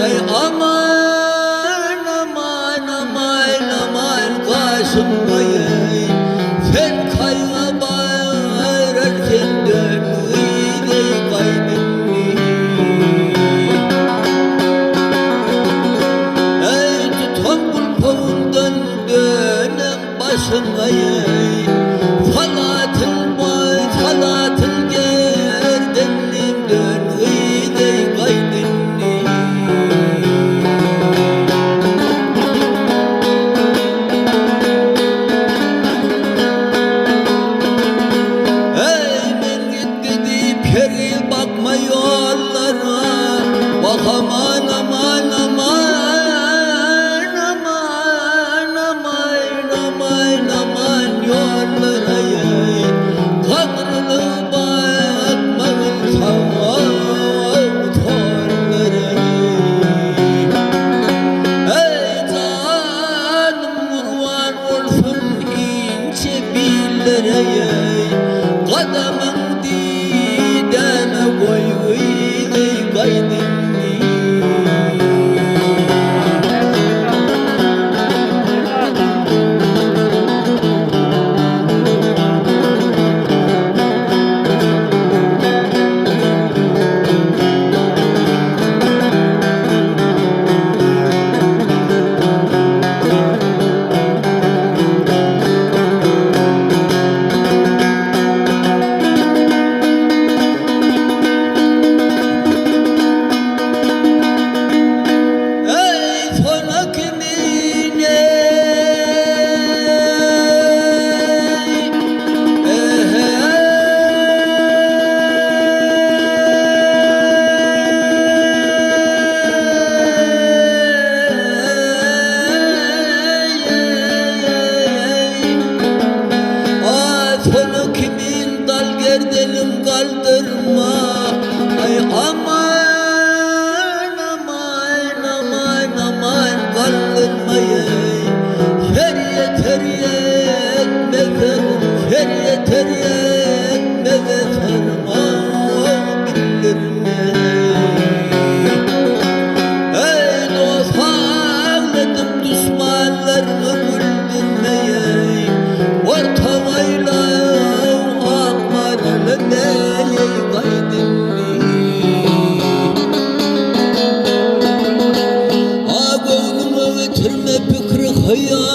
Ay aman aman aman aman kaşımdayım. Sen kayga bağırırken dön iyide kaybetme. Ey tutan kulpuğundan dönen başındayım. Falatın boy falatın gerdenim dön iyide kaybetme. Peri bakma yollara, bak aman aman aman aman aman aman aman yollara. Kabrını bakmayın torlara. Ey canım kurban olsun ince billere, kadamın deme koy iyide kaydetme. Sonu kimin dal gerdelim kaldırma. Ay aman aman aman aman kaldırmayın. Şeriyet etme ferum, şeriyet etme ferum, bildirme. Ey dost ağladım düşmanlarımı güldürmeye. Ortavayla akmarlı neyi kaydetme. Ağoluma getirme fikri hayal.